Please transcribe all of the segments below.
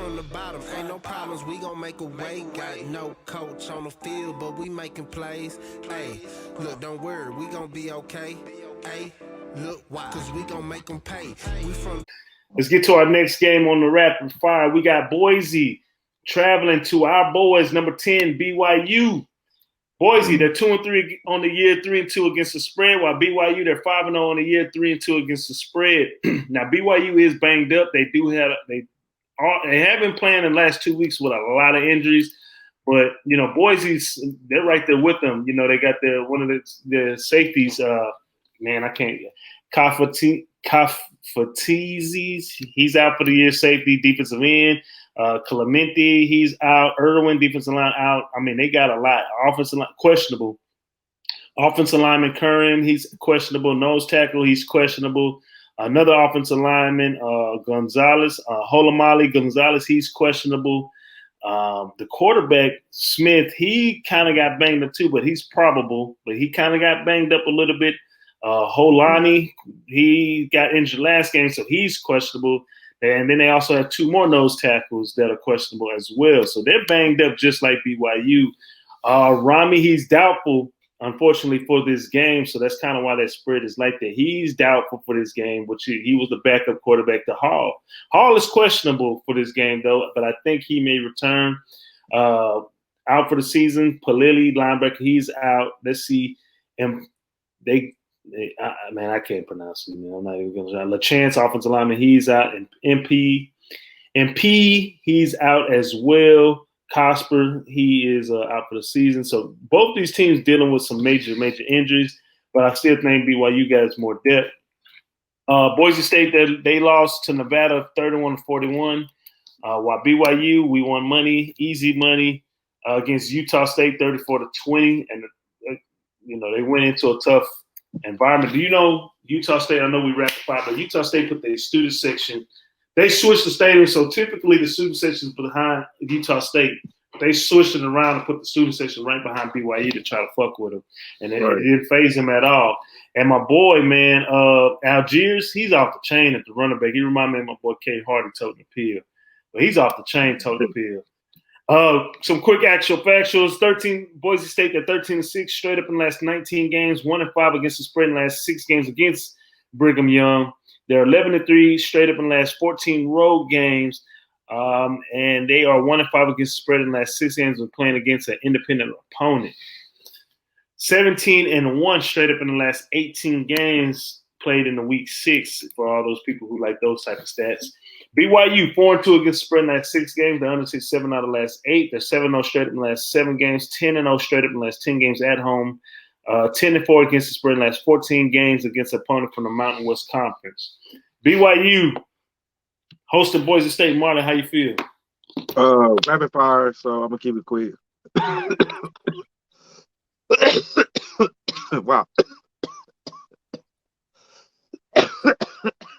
from the bottom, ain't no problems, we gon' make a way. Got no coach on the field, but we making plays. Hey, look, don't worry, we gon' be okay. Hey, look, why? Cause we gon' make them pay. We from. Let's get to our next game on the rapid fire. We got Boise traveling to our boys, number 10, BYU. Boise, they're 2-3 on the year, 3-2 against the spread, while BYU, they're 5-0 on the year, 3-2 against the spread. Now, BYU is banged up. They have been playing in the last 2 weeks with a lot of injuries, but Boise's, they're right there with them. They got one of the safeties. I can't. Kafatizis, he's out for the year. Safety, defensive end. Clemente, he's out. Irwin, defensive line, out. I mean, they got a lot. Offensive line, questionable. Offensive lineman, Curran, he's questionable. Nose tackle, he's questionable. Another offensive lineman, Gonzalez, Holomali Gonzalez, he's questionable. The quarterback, Smith, he kind of got banged up too, but he's probable. But he kind of got banged up a little bit. Holani, he got injured last game, so he's questionable. And then they also have two more nose tackles that are questionable as well. So they're banged up just like BYU. Rami, he's doubtful, unfortunately, for this game. So that's kind of why that spread is like that. He's doubtful for this game, which he was the backup quarterback to Hall. Hall is questionable for this game, though, but I think he may return. Out for the season. Palili, linebacker, he's out. Let's see. And I can't pronounce it. I'm not even going to try. LaChance, offensive lineman, he's out. And MP, he's out as well. Cosper, he is out for the season. So both these teams dealing with some major injuries, but I still think BYU got more depth. Boise State, they lost to Nevada 31-41. While BYU, we won money, easy money, against Utah State 34-20. And, they went into a tough environment. Do you know Utah State? I know we rapid fire, but Utah State put their student section. They switched the stadium, so typically the student section is behind Utah State. They switched it around and put the student section right behind BYU to try to fuck with them, and it didn't faze him at all. And my boy, man, Algiers, he's off the chain at the running back. He reminded me of my boy K. Hardy toting the pill, but he's off the chain toting the pill. Some quick factuals. Boise State, they're 13-6 straight up in the last 19 games, 1-5 against the spread in the last 6 games against Brigham Young. They're 11-3 straight up in the last 14 road games, and they are 1-5 against the spread in the last 6 games when playing against an independent opponent. 17-1 straight up in the last 18 games played in the week 6 for all those people who like those type of stats. BYU 4-2 against the spread in the last 6 games. They're under 7 out of the last 8. They're 7-0 straight up in the last 7 games. 10-0 straight up in the last 10 games at home. 10-4 against the spread in the last 14 games against an opponent from the Mountain West Conference. BYU hosting Boise State. Marley, how you feel? Rapid fire, so I'm gonna keep it quick. Wow.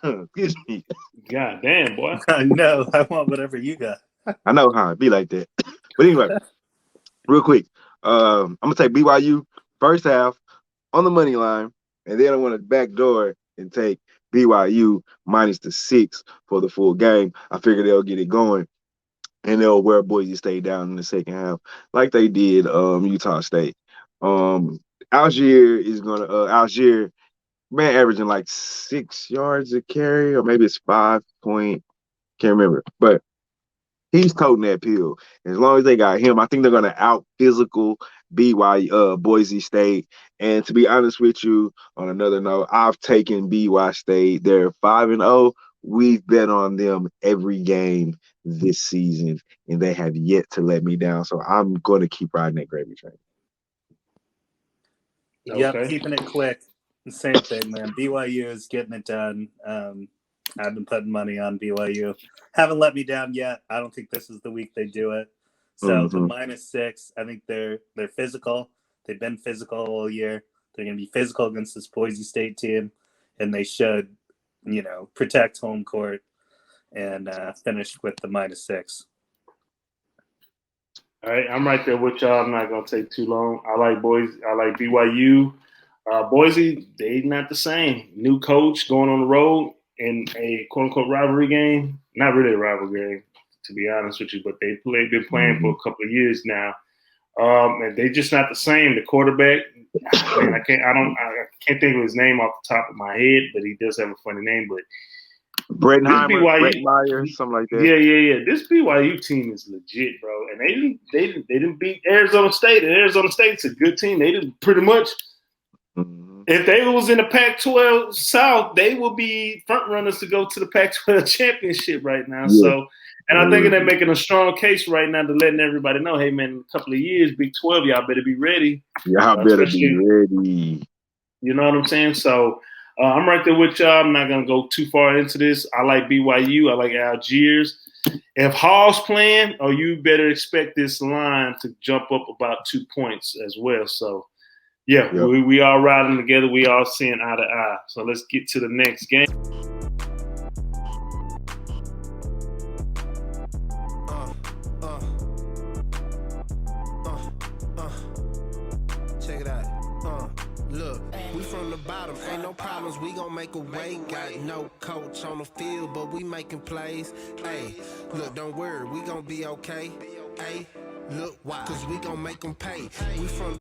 Excuse me. God damn, boy. I know. I want whatever you got. I know how it be like that. But anyway, real quick, I'm gonna take BYU first half on the money line, and then I want to backdoor and take BYU minus the 6 for the full game. I figure they'll get it going, and they'll wear Boise State down in the second half, like they did Utah State. Algier is gonna man averaging like 6 yards a carry, or maybe it's 5 point, can't remember, but he's toting that pill. As long as they got him, I think they're gonna out physical Boise State. And to be honest with you, on another note, I've taken BY State. They're 5-0. We've bet on them every game this season, and they have yet to let me down. So I'm going to keep riding that gravy train. Yep, keeping it quick. The same thing, man. BYU is getting it done. I've been putting money on BYU. Haven't let me down yet. I don't think this is the week they do it. So the minus 6, I think they're physical. They've been physical all year. They're going to be physical against this Boise State team, and they should, protect home court and finish with the minus 6. All right, I'm right there with y'all. I'm not going to take too long. I like Boise. I like BYU. Boise, they not the same. New coach going on the road in a quote-unquote rivalry game. Not really a rivalry game. to be honest with you. But been playing for a couple of years now. And they just not the same. The quarterback, man, I can't think of his name off the top of my head, but he does have a funny name. But Brett Meyer, something like that. Yeah. This BYU team is legit, bro. And they didn't beat Arizona State. And Arizona State's a good team. They didn't pretty much. If they was in the Pac-12 South, they will be front runners to go to the Pac-12 championship right now. Yeah. So, and I think they're making a strong case right now to letting everybody know, hey man, in a couple of years, Big 12, y'all better be ready. Y'all better be ready. You know what I'm saying? So I'm right there with y'all. I'm not gonna go too far into this. I like BYU. I like Algiers. If Hall's playing, you better expect this line to jump up about 2 points as well. So. Yeah, yep. we all riding together. We all seeing eye to eye. So let's get to the next game. Check it out. Look, we from the bottom. Ain't no problems. We gon' make a way. Got no coach on the field, but we making plays. Hey, look, don't worry. We gon' be okay. Hey, look, why? Cause we gon' make them pay. We from